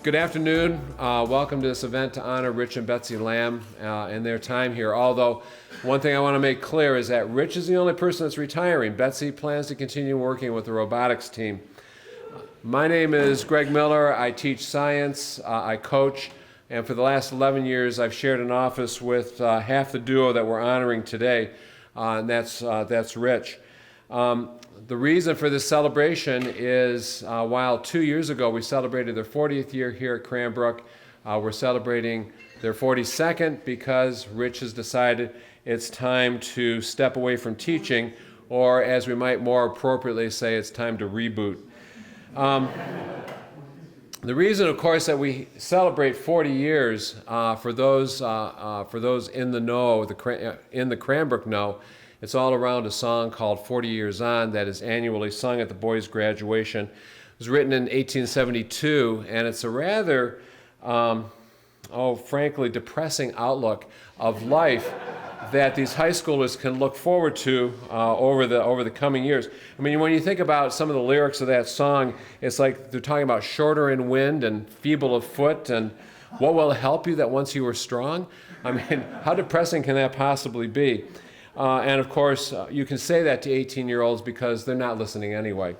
Good afternoon. Welcome to this event to honor Rich and Betsy Lamb and their time here. Although, one thing I want to make clear is that Rich is the only person that's retiring. Betsy plans to continue working with the robotics team. My name is Greg Miller. I teach science, I coach, and for the last 11 years I've shared an office with half the duo that we're honoring today, and that's Rich. The reason for this celebration is while 2 years ago we celebrated their 40th year here at Cranbrook, we're celebrating their 42nd because Rich has decided it's time to step away from teaching, or as we might more appropriately say, it's time to reboot. The reason, of course, that we celebrate 40 years for those in the know, in the Cranbrook know, it's all around a song called 40 Years On that is annually sung at the boys' graduation. It was written in 1872, and it's a rather, frankly, depressing outlook of life that these high schoolers can look forward to over the coming years. I mean, when you think about some of the lyrics of that song, it's like they're talking about shorter in wind and feeble of foot and what will help you that once you were strong? I mean, how depressing can that possibly be? And of course, you can say that to 18-year-olds because they're not listening anyway.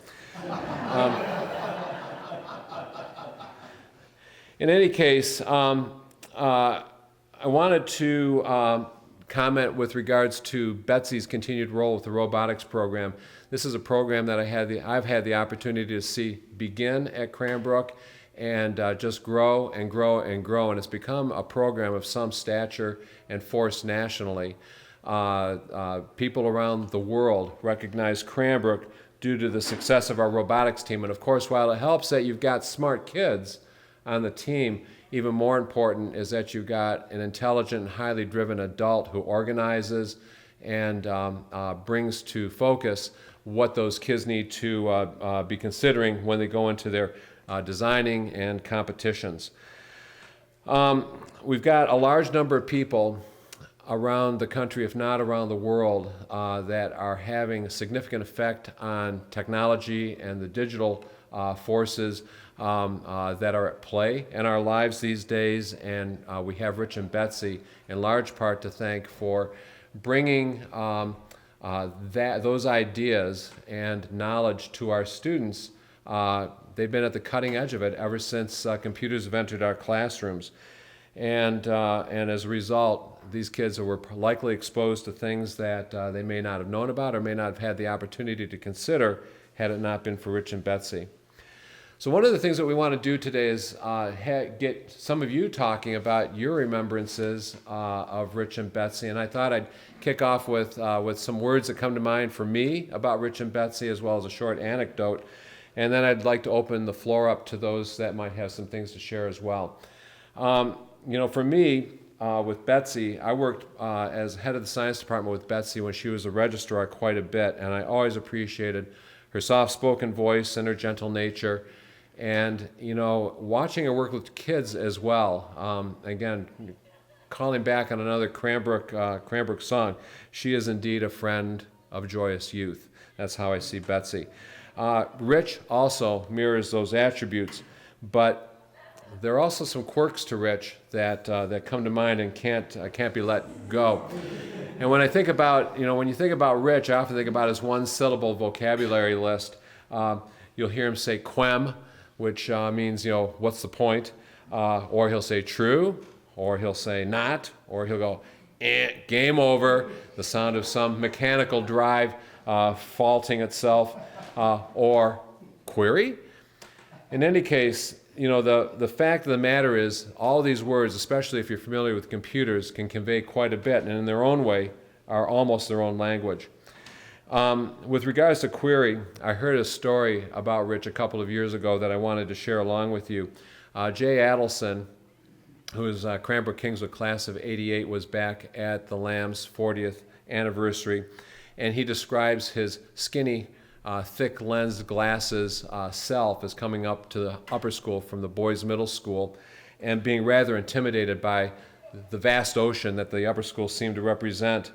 In any case, I wanted to comment with regards to Betsy's continued role with the robotics program. This is a program that I've had the opportunity to see begin at Cranbrook and just grow and grow and grow, and it's become a program of some stature and force nationally. People around the world recognize Cranbrook due to the success of our robotics team. And of course, while it helps that you've got smart kids on the team, even more important is that you've got an intelligent, highly driven adult who organizes and brings to focus what those kids need to be considering when they go into their designing and competitions. We've got a large number of people around the country, if not around the world, that are having a significant effect on technology and the digital forces that are at play in our lives these days. And we have Rich and Betsy in large part to thank for bringing those ideas and knowledge to our students. They've been at the cutting edge of it ever since computers have entered our classrooms. And as a result, these kids were likely exposed to things that they may not have known about or may not have had the opportunity to consider had it not been for Rich and Betsy. So one of the things that we want to do today is get some of you talking about your remembrances of Rich and Betsy. And I thought I'd kick off with some words that come to mind for me about Rich and Betsy, as well as a short anecdote. And then I'd like to open the floor up to those that might have some things to share as well. For me, with Betsy, I worked as head of the science department with Betsy when she was a registrar quite a bit, and I always appreciated her soft-spoken voice and her gentle nature. And, watching her work with kids as well, again, calling back on another Cranbrook song, she is indeed a friend of joyous youth. That's how I see Betsy. Rich also mirrors those attributes, but there are also some quirks to Rich that come to mind and can't be let go. And when I think about, when you think about Rich, I often think about his one-syllable vocabulary list. You'll hear him say "quem," which means, what's the point? Or he'll say "true," or he'll say "not," or he'll go "game over," the sound of some mechanical drive faulting itself, or "query." In any case, the fact of the matter is all these words, especially if you're familiar with computers, can convey quite a bit, and in their own way are almost their own language. With regards to query, I heard a story about Rich a couple of years ago that I wanted to share along with you. Jay Adelson, who is Cranbrook Kingswood class of '88, was back at the Lamb's 40th anniversary, and he describes his skinny, thick-lensed glasses self as coming up to the upper school from the boys' middle school and being rather intimidated by the vast ocean that the upper school seemed to represent.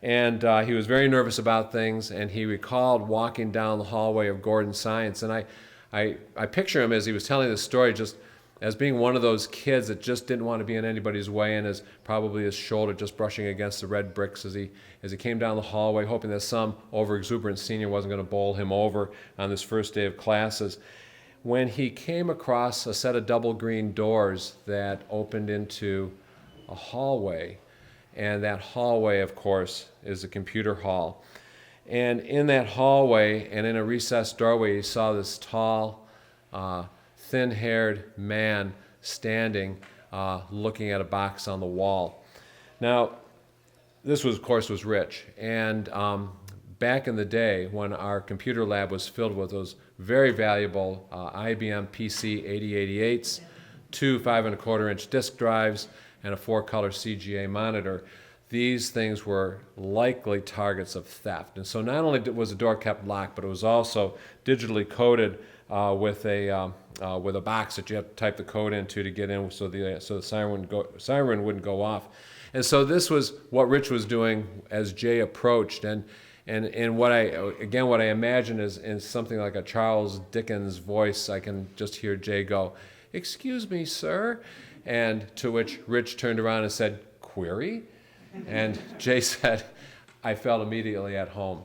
And he was very nervous about things, and he recalled walking down the hallway of Gordon Science. And I picture him as he was telling this story, just as being one of those kids that just didn't want to be in anybody's way, and probably his shoulder just brushing against the red bricks as he came down the hallway, hoping that some overexuberant senior wasn't going to bowl him over on this first day of classes, when he came across a set of double green doors that opened into a hallway. And that hallway, of course, is the computer hall. And in that hallway and in a recessed doorway, he saw this tall, thin-haired man standing, looking at a box on the wall. Now, this was, of course, was Rich. And back in the day, when our computer lab was filled with those very valuable IBM PC 8088s, 2 5¼ inch disk drives, and a 4-color CGA monitor, these things were likely targets of theft. And so not only was the door kept locked, but it was also digitally coded with a box that you had to type the code into to get in, so the siren wouldn't go off. And so this was what Rich was doing as Jay approached, and what I imagine is in something like a Charles Dickens voice, I can just hear Jay go, "Excuse me, sir," and to which Rich turned around and said, "Query?" And Jay said, "I felt immediately at home.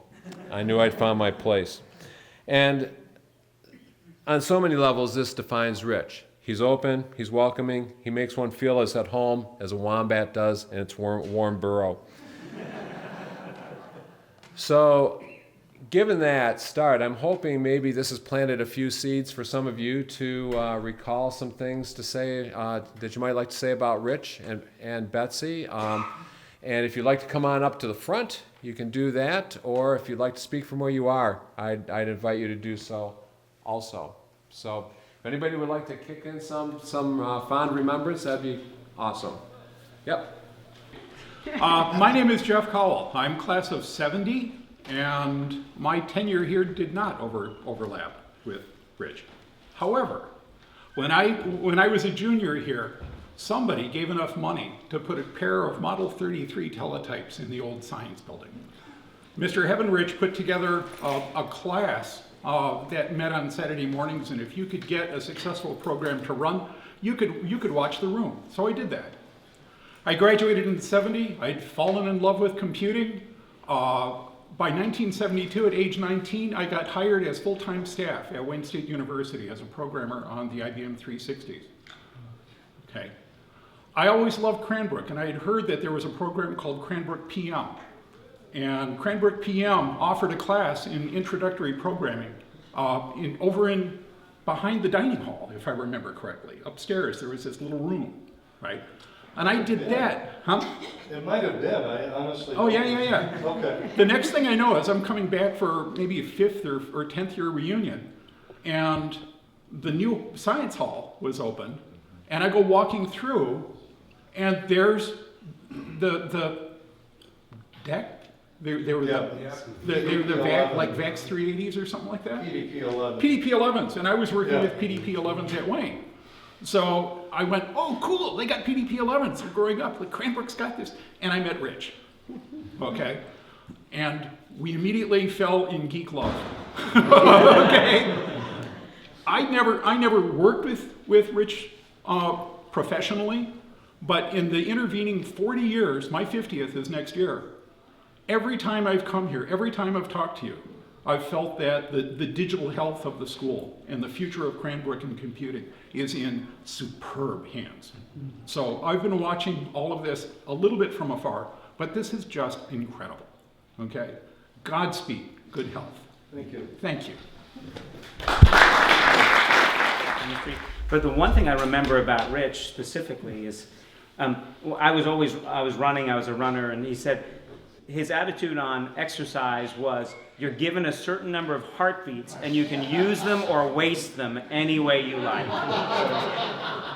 I knew I'd found my place." And on so many levels, this defines Rich. He's open, he's welcoming, he makes one feel as at home as a wombat does in its warm burrow. So, given that start, I'm hoping maybe this has planted a few seeds for some of you to recall some things to say that you might like to say about Rich and Betsy. And if you'd like to come on up to the front, you can do that. Or if you'd like to speak from where you are, I'd invite you to do so also. So if anybody would like to kick in some fond remembrance, that'd be awesome. Yep. My name is Jeff Cowell. I'm class of 70, and my tenure here did not overlap with Rich. However, when I was a junior here, somebody gave enough money to put a pair of Model 33 teletypes in the old science building. Mr. Heavenrich put together a class that met on Saturday mornings, and if you could get a successful program to run, you could watch the room. So I did that. I graduated in '70. I'd fallen in love with computing. By 1972, at age 19, I got hired as full-time staff at Wayne State University as a programmer on the IBM 360s. Okay. I always loved Cranbrook, and I had heard that there was a program called Cranbrook PM. And Cranbrook PM offered a class in introductory programming behind the dining hall, if I remember correctly. Upstairs, there was this little room, right? And I did that, huh? It might have been, I honestly. Oh, yeah. Okay. The next thing I know is I'm coming back for maybe a 5th or 10th year reunion, and the new science hall was open, and I go walking through, and there's the deck. They were like VAX 380s or something like that? PDP-11. PDP-11s, and I was working with PDP-11s at Wayne. So I went, oh, cool, they got PDP-11s. I'm growing up, like Cranbrook's got this. And I met Rich, okay? And we immediately fell in geek love, okay? I never worked with Rich professionally, but in the intervening 40 years, my 50th is next year, every time I've come here, every time I've talked to you, I've felt that the digital health of the school and the future of Cranbrook and computing is in superb hands. So I've been watching all of this a little bit from afar, but this is just incredible, okay? Godspeed, good health. Thank you. Thank you. But the one thing I remember about Rich specifically is, I was a runner, and he said, his attitude on exercise was, you're given a certain number of heartbeats and you can use them or waste them any way you like.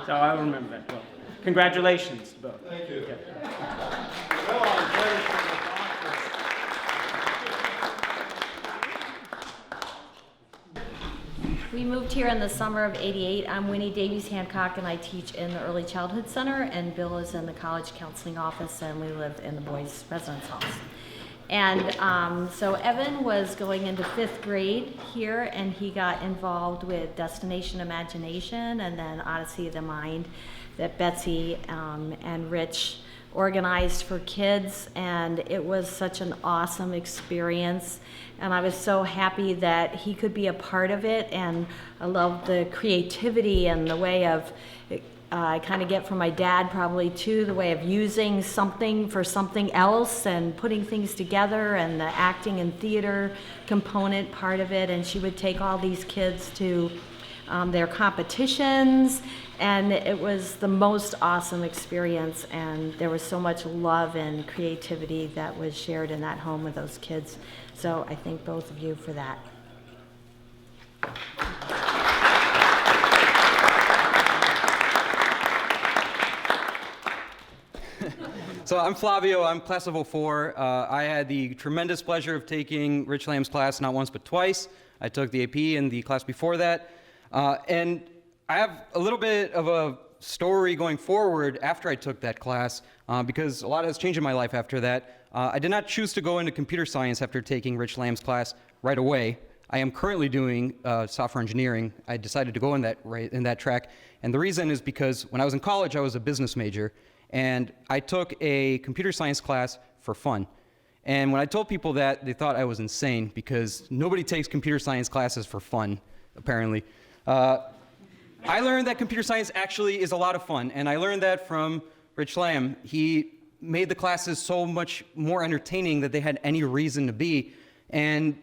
So I remember that. Well, congratulations to both. Thank you. Okay. Well, I'm very We moved here in the summer of '88. I'm Winnie Davies Hancock, and I teach in the Early Childhood Center, and Bill is in the College Counseling Office, and we live in the Boys Residence Halls. And so Evan was going into 5th grade here, and he got involved with Destination Imagination and then Odyssey of the Mind that Betsy and Rich organized for kids, and it was such an awesome experience, and I was so happy that he could be a part of it. And I love the creativity and the way of I kind of get from my dad probably too, the way of using something for something else and putting things together, and the acting and theater component part of it. And she would take all these kids to their competitions, and it was the most awesome experience, and there was so much love and creativity that was shared in that home with those kids. So I thank both of you for that. So I'm Flavio, I'm class of '04. I had the tremendous pleasure of taking Rich Lamb's class not once but twice. I took the AP and the class before that. And I have a little bit of a story going forward after I took that class, because a lot has changed in my life after that. I did not choose to go into computer science after taking Rich Lamb's class right away. I am currently doing software engineering. I decided to go in that track, and the reason is because when I was in college, I was a business major, and I took a computer science class for fun. And when I told people that, they thought I was insane, because nobody takes computer science classes for fun, apparently. I learned that computer science actually is a lot of fun, and I learned that from Rich Lamb. He made the classes so much more entertaining that they had any reason to be, and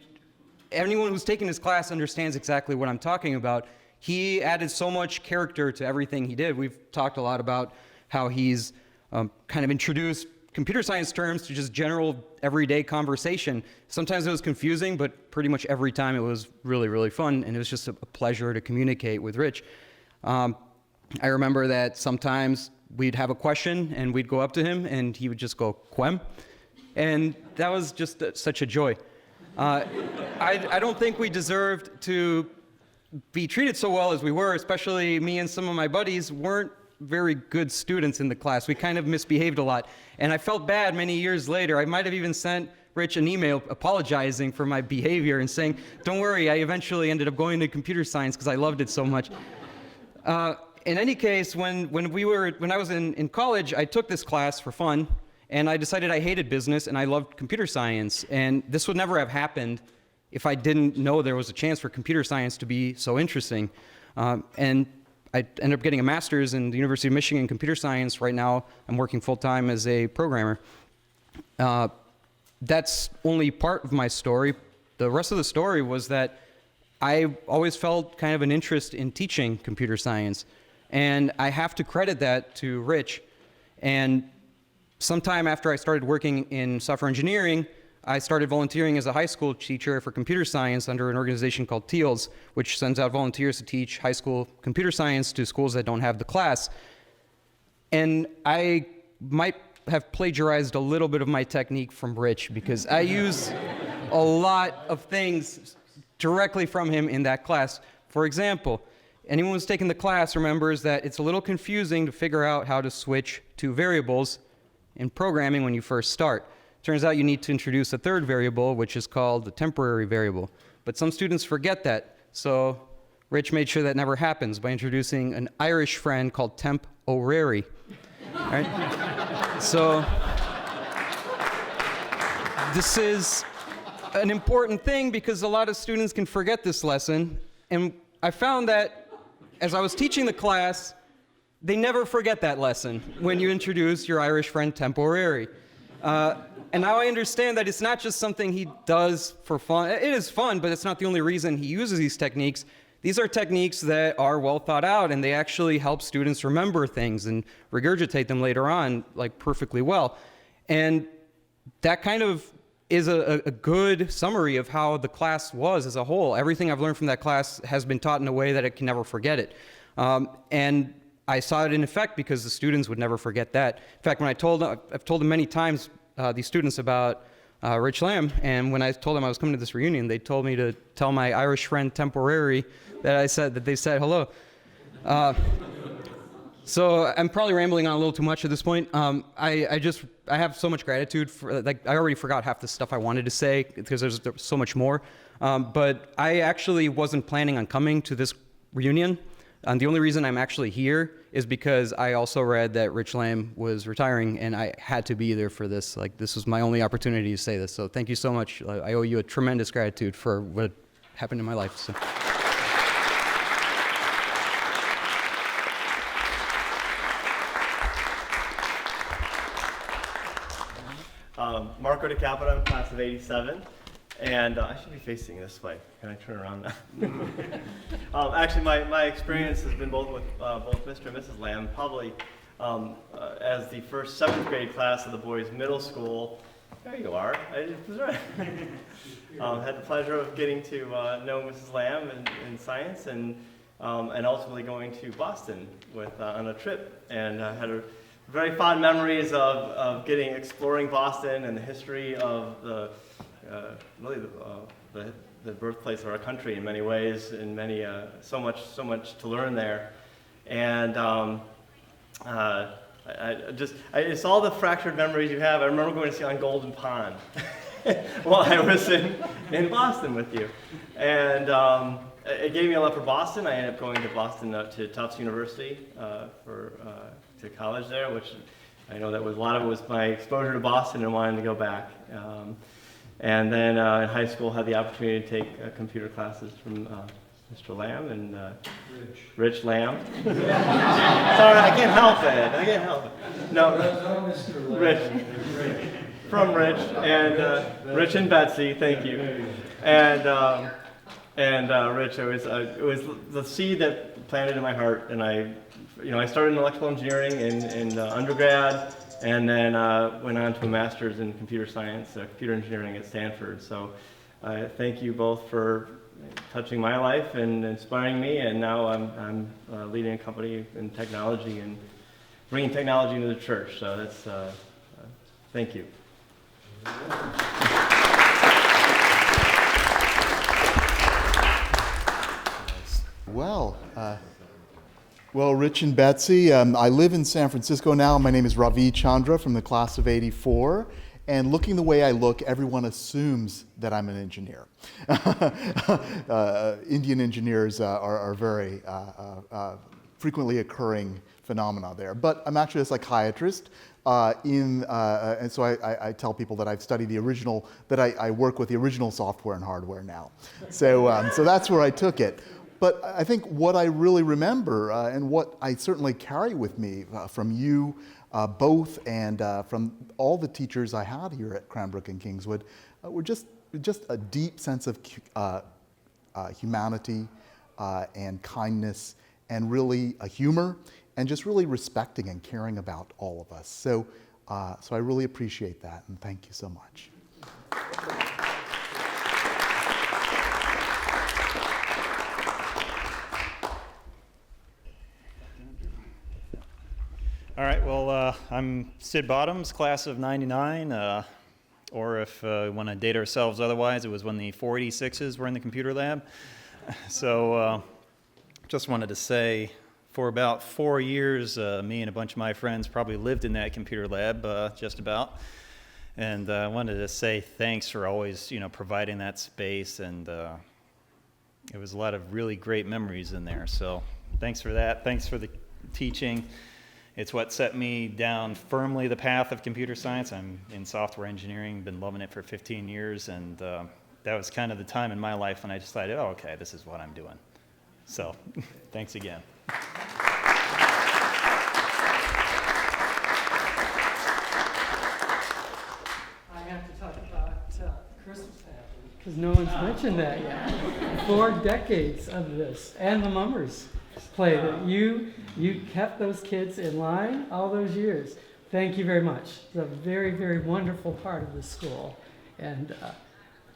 anyone who's taken his class understands exactly what I'm talking about. He added so much character to everything he did. We've talked a lot about how he's kind of introduced computer science terms to just general everyday conversation. Sometimes it was confusing, but pretty much every time it was really, really fun, and it was just a pleasure to communicate with Rich. I remember that sometimes we'd have a question and we'd go up to him and he would just go, "Quem?" And that was just such a joy. I don't think we deserved to be treated so well as we were, especially me and some of my buddies weren't very good students in the class. We kind of misbehaved a lot. And I felt bad many years later. I might have even sent Rich an email apologizing for my behavior and saying, "Don't worry, I eventually ended up going to computer science because I loved it so much." In any case, when I was in college, I took this class for fun, and I decided I hated business and I loved computer science. And this would never have happened if I didn't know there was a chance for computer science to be so interesting. And I ended up getting a master's in the University of Michigan in computer science. Right now, I'm working full-time as a programmer. That's only part of my story. The rest of the story was that I always felt kind of an interest in teaching computer science. And I have to credit that to Rich. And sometime after I started working in software engineering, I started volunteering as a high school teacher for computer science under an organization called TEALS, which sends out volunteers to teach high school computer science to schools that don't have the class. And I might have plagiarized a little bit of my technique from Rich, because I use a lot of things directly from him in that class. For example, anyone who's taken the class remembers that it's a little confusing to figure out how to switch to variables in programming when you first start. Turns out you need to introduce a third variable, which is called the temporary variable. But some students forget that, so Rich made sure that never happens by introducing an Irish friend called temp orary. Right? So this is an important thing because a lot of students can forget this lesson, and I found that as I was teaching the class, they never forget that lesson when you introduce your Irish friend temp orary. And now I understand that it's not just something he does for fun. It is fun, but it's not the only reason he uses these techniques. These are techniques that are well thought out, and they actually help students remember things and regurgitate them later on, like perfectly well. And that kind of is a good summary of how the class was as a whole. Everything I've learned from that class has been taught in a way that I can never forget it. And I saw it in effect because the students would never forget that. In fact, when I've told them many times, these students about Rich Lamb, and when I told them I was coming to this reunion, they told me to tell my Irish friend temporary that they said hello. So I'm probably rambling on a little too much at this point. I have so much gratitude for, like, I already forgot half the stuff I wanted to say because there's so much more. But I actually wasn't planning on coming to this reunion. And the only reason I'm actually here is because I also read that Rich Lamb was retiring, and I had to be there for this. Like, this was my only opportunity to say this. So thank you so much. I owe you a tremendous gratitude for what happened in my life. So. Marco DeCapita, I'm class of 87, and I should be facing this way. Can I turn around now? Actually, my experience has been both with both Mr. and Mrs. Lamb, probably as the first 7th grade class of the boys' middle school. There you are. I was right. Had the pleasure of getting to know Mrs. Lamb in science, and ultimately going to Boston with on a trip, and had a very fond memories of exploring Boston and the history of really the birthplace of our country in many ways, in many so much to learn there, and it's all the fractured memories you have. I remember going to see on Golden Pond while I was in Boston with you, and it gave me a love for Boston. I ended up going to Boston to Tufts University to college there, which I know that was a lot of it was my exposure to Boston and wanting to go back. And then in high school, had the opportunity to take computer classes from Mr. Lamb and Rich Lamb. Sorry, I can't help it. No, Rich. From Rich and Rich and Betsy, thank you. And Rich, it was the seed that planted in my heart, and I started in electrical engineering in undergrad, and then went on to a master's in computer science, computer engineering at Stanford. So thank you both for touching my life and inspiring me, and now I'm leading a company in technology and bringing technology into the church. So that's thank you. Well, Rich and Betsy, I live in San Francisco now. My name is Ravi Chandra from the class of 84. And looking the way I look, everyone assumes that I'm an engineer. Indian engineers are very frequently occurring phenomena there. But I'm actually a psychiatrist. And so I tell people that I've studied the original, that I work with the original software and hardware now. So that's where I took it. But I think what I really remember, and what I certainly carry with me from you both, and from all the teachers I had here at Cranbrook and Kingswood, were just a deep sense of humanity and kindness, and really a humor, and just really respecting and caring about all of us. So I really appreciate that, and thank you so much. All right, well, I'm Sid Bottoms, class of 99, or if we want to date ourselves otherwise, it was when the 486s were in the computer lab. So just wanted to say, for about 4 years, me and a bunch of my friends probably lived in that computer lab, just about. And I wanted to say thanks for always, providing that space, and it was a lot of really great memories in there. So thanks for that. Thanks for the teaching. It's what set me down firmly the path of computer science. I'm in software engineering, been loving it for 15 years, and that was kind of the time in my life when I decided, oh, okay, this is what I'm doing. So, thanks again. I have to talk about Christmas family, because no one's mentioned that yet. 4 decades of this, and the Mummers played it. You kept those kids in line all those years. Thank you very much. It's a very, very wonderful part of the school, and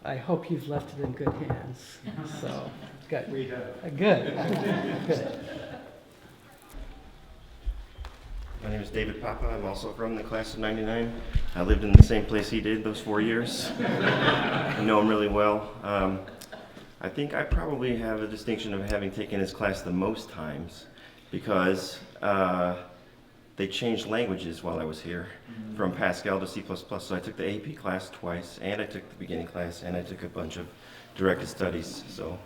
I hope you've left it in good hands. So, good. We have. Good. Good. My name is David Papa. I'm also from the class of 99. I lived in the same place he did those 4 years. I know him really well. I think I probably have a distinction of having taken his class the most times. because they changed languages while I was here from Pascal to C++. So I took the AP class twice, and I took the beginning class, and I took a bunch of directed studies. So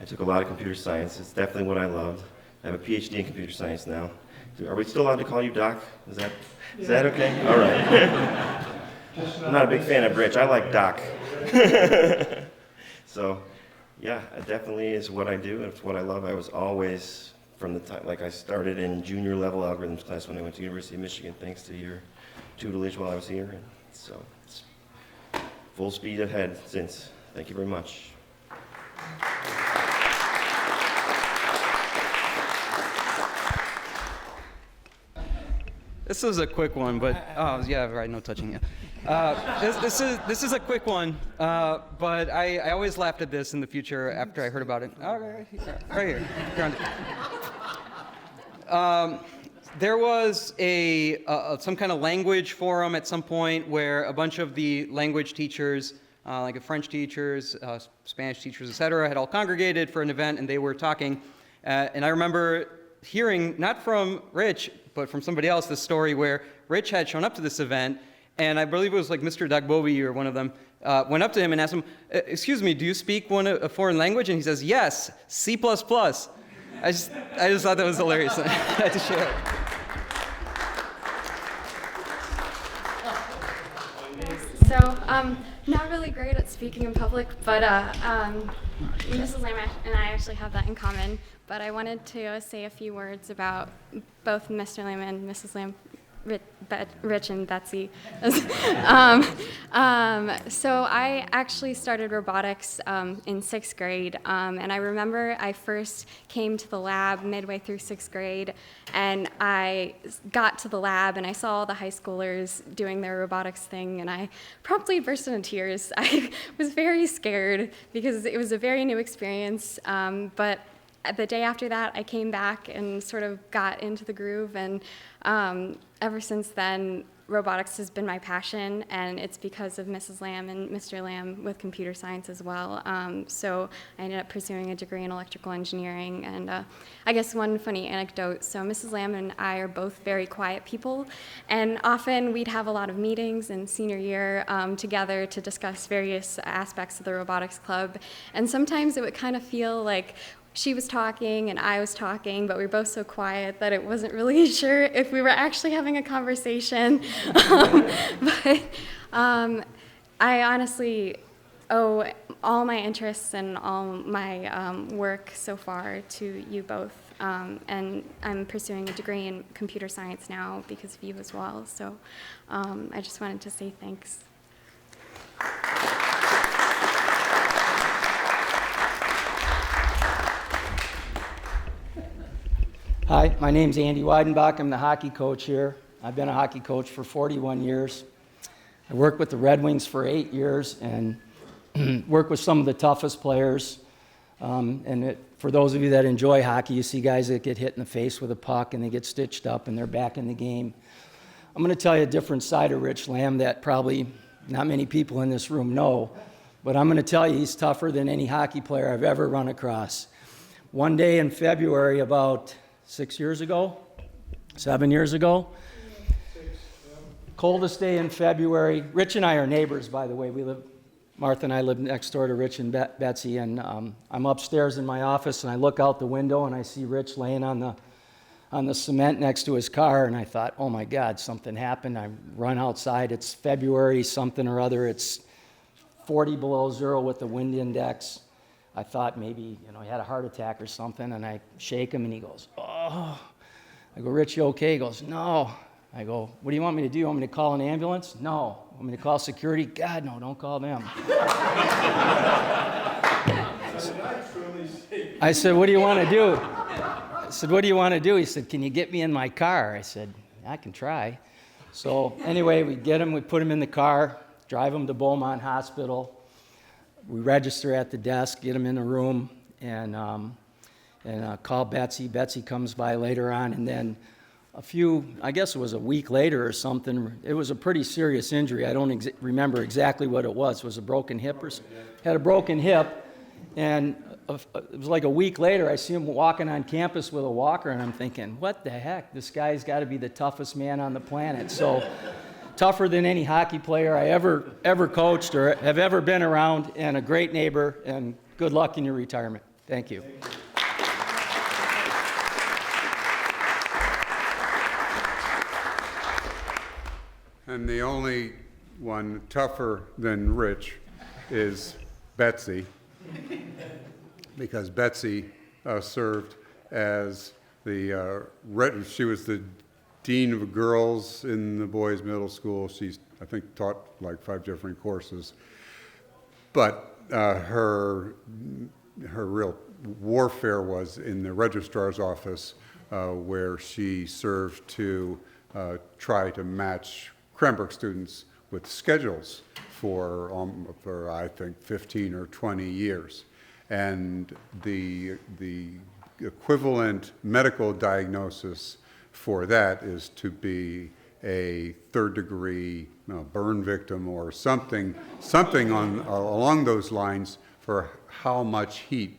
I took a lot of computer science. It's definitely what I loved. I have a PhD in computer science now. Are we still allowed to call you Doc? Is that okay? All right. I'm not a big fan of Rich. I like Doc. So, yeah, it definitely is what I do. It's what I love. I was always, from the time, like I started in junior level algorithms class when I went to University of Michigan, thanks to your tutelage while I was here. And so, it's full speed ahead since. Thank you very much. This is a quick one, but oh yeah, right, no touching it. This is a quick one, but I always laughed at this in the future after I heard about it. Oh, right here. There was some kind of language forum at some point where a bunch of the language teachers, like the French teachers, Spanish teachers, etc., had all congregated for an event, and they were talking. And I remember hearing, not from Rich, but from somebody else, this story where Rich had shown up to this event, and I believe it was like Mr. Dagbovi or one of them, went up to him and asked him, excuse me, do you speak a foreign language? And he says, yes, C++. I just thought that was hilarious. I had to share it. So, not really great at speaking in public, but Mrs. Lamb and I actually have that in common. But I wanted to say a few words about both Mr. Lamb and Mrs. Lamb, Rich and Betsy. So I actually started robotics in 6th grade, and I remember I first came to the lab midway through 6th grade, and I got to the lab and I saw all the high schoolers doing their robotics thing, and I promptly burst into tears. I was very scared because it was a very new experience, but the day after that, I came back and sort of got into the groove, and ever since then, robotics has been my passion, and it's because of Mrs. Lamb and Mr. Lamb with computer science as well. So I ended up pursuing a degree in electrical engineering, and I guess one funny anecdote, so Mrs. Lamb and I are both very quiet people, and often we'd have a lot of meetings in senior year together to discuss various aspects of the robotics club, and sometimes it would kind of feel like she was talking and I was talking, but we were both so quiet that it wasn't really sure if we were actually having a conversation. But I honestly owe all my interests and all my work so far to you both. And I'm pursuing a degree in computer science now because of you as well. So I just wanted to say thanks. Hi, my name's Andy Weidenbach. I'm the hockey coach here. I've been a hockey coach for 41 years. I worked with the Red Wings for 8 years and worked with some of the toughest players. For those of you that enjoy hockey, you see guys that get hit in the face with a puck and they get stitched up and they're back in the game. I'm going to tell you a different side of Rich Lamb that probably not many people in this room know, but I'm going to tell you he's tougher than any hockey player I've ever run across. One day in February, about 7 years ago, coldest day in February. Rich and I are neighbors, by the way. Martha and I live next door to Rich and Betsy, and I'm upstairs in my office, and I look out the window, and I see Rich laying on the cement next to his car, and I thought, oh my God, something happened. I run outside. It's February something or other. It's 40 below zero with the wind index. I thought maybe, he had a heart attack or something, and I shake him, and he goes, oh. I go, Rich, you okay? He goes, no. I go, what do you want me to do? You want me to call an ambulance? No. Want me to call security? God, no, don't call them. I said, what do you want to do? I said, what do you want to do? He said, can you get me in my car? I said, I can try. So anyway, we get him, we put him in the car, drive him to Beaumont Hospital. We register at the desk, get him in the room, and call Betsy. Betsy comes by later on, and then I guess it was a week later or something, it was a pretty serious injury. I don't remember exactly what it was. It was a broken hip had a broken hip, and it was like a week later, I see him walking on campus with a walker, and I'm thinking, what the heck? This guy's got to be the toughest man on the planet. So tougher than any hockey player I ever coached or have ever been around, and a great neighbor, and good luck in your retirement. Thank you. And the only one tougher than Rich is Betsy, because Betsy served as she was the dean of girls in the boys' middle school. She's, I think, taught like 5 different courses. But her real warfare was in the registrar's office, where she served to try to match Cranbrook students with schedules for I think 15 or 20 years. And the equivalent medical diagnosis for that is to be a third-degree burn victim or something along those lines for how much heat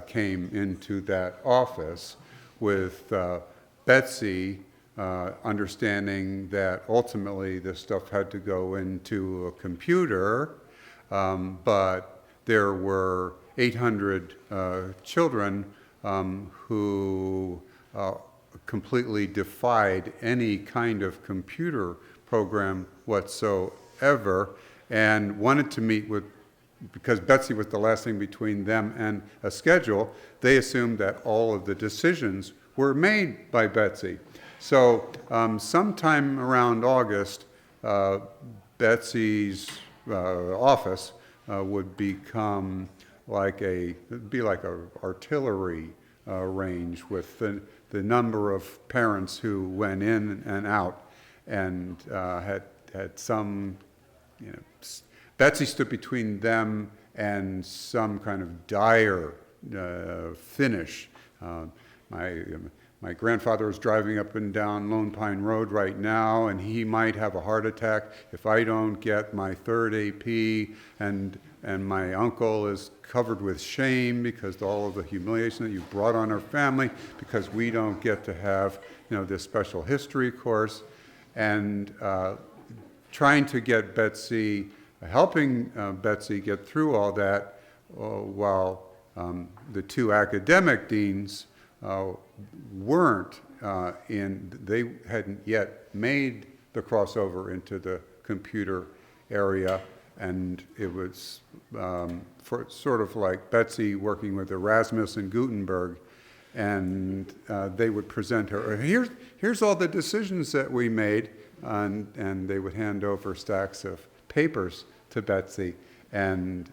came into that office, with Betsy understanding that ultimately this stuff had to go into a computer, but there were 800 children who completely defied any kind of computer program whatsoever, and wanted to meet with, because Betsy was the last thing between them and a schedule, they assumed that all of the decisions were made by Betsy. So sometime around August, Betsy's office would become like it'd be like a artillery range with the number of parents who went in and out, and had some, Betsy stood between them and some kind of dire finish. My grandfather is driving up and down Lone Pine Road right now, and he might have a heart attack if I don't get my 3rd AP, and my uncle is covered with shame because all of the humiliation that you brought on our family because we don't get to have, this special history course. And trying to get Betsy, helping Betsy get through all that, while the 2 academic deans weren't they hadn't yet made the crossover into the computer area, and it was for sort of like Betsy working with Erasmus and Gutenberg, and they would present her, here's all the decisions that we made, and they would hand over stacks of papers to Betsy. And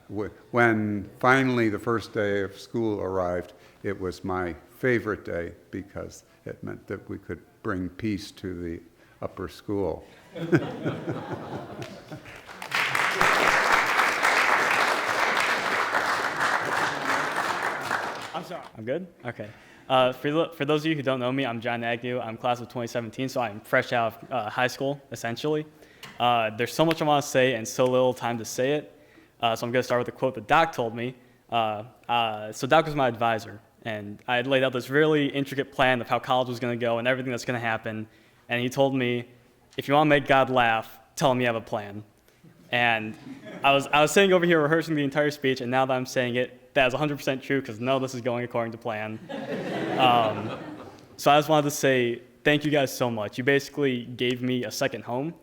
when finally the first day of school arrived, it was my favorite day because it meant that we could bring peace to the upper school. I'm sorry. I'm good? Okay. For those of you who don't know me, I'm John Agnew. I'm class of 2017, so I'm fresh out of high school, essentially. There's so much I want to say and so little time to say it. So I'm going to start with a quote that Doc told me. So Doc was my advisor, and I had laid out this really intricate plan of how college was going to go and everything that's going to happen. And he told me, if you want to make God laugh, tell him you have a plan. And I was sitting over here rehearsing the entire speech, and now that I'm saying it, that is 100% true, because no, this is going according to plan. So I just wanted to say thank you guys so much. You basically gave me a second home.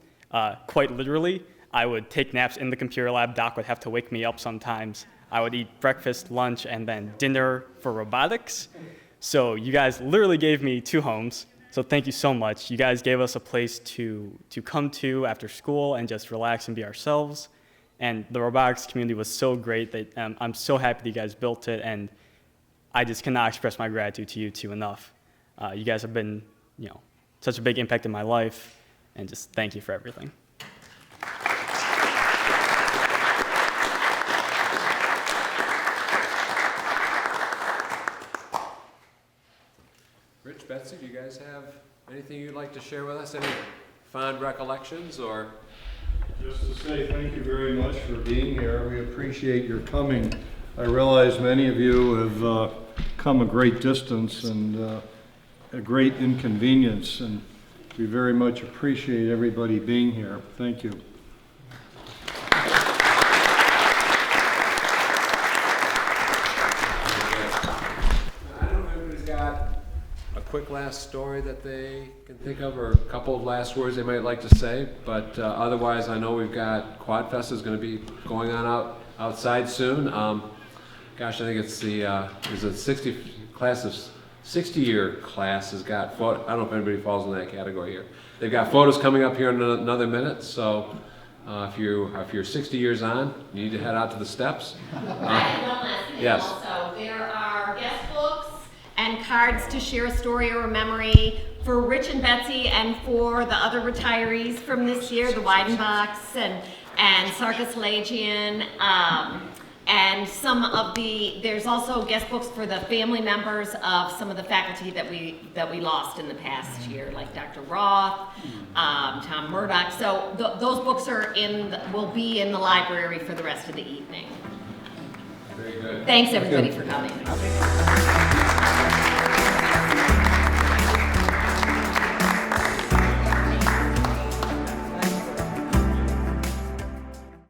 Quite literally, I would take naps in the computer lab. Doc would have to wake me up sometimes. I would eat breakfast, lunch, and then dinner for robotics. So you guys literally gave me 2 homes. So thank you so much. You guys gave us a place to come to after school and just relax and be ourselves. And the robotics community was so great that I'm so happy that you guys built it, and I just cannot express my gratitude to you 2 enough. You guys have been, such a big impact in my life, and just thank you for everything. Rich, Betsy, do you guys have anything you'd like to share with us? Any fond recollections or? Just to say thank you very much for being here. We appreciate your coming I realize many of you have come a great distance and a great inconvenience, and we very much appreciate everybody being here. Thank you. I don't know if anybody's got a quick last story that they can think of, or a couple of last words they might like to say, but otherwise I know we've got Quad Fest is going to be going on outside soon. Gosh, I think it's there's a 60-year class has got photo. I don't know if anybody falls in that category here. They've got photos coming up here in another minute, so if you're 60 years on, you need to head out to the steps. Yes. Also, there are guest books and cards to share a story or a memory for Rich and Betsy and for the other retirees from this year, the Weidenbachs and Sarkis Lagian. And there's also guest books for the family members of some of the faculty that we lost in the past year, like Dr. Roth, Tom Murdoch. So those books will be in the library for the rest of the evening. Very good. Thanks everybody for coming.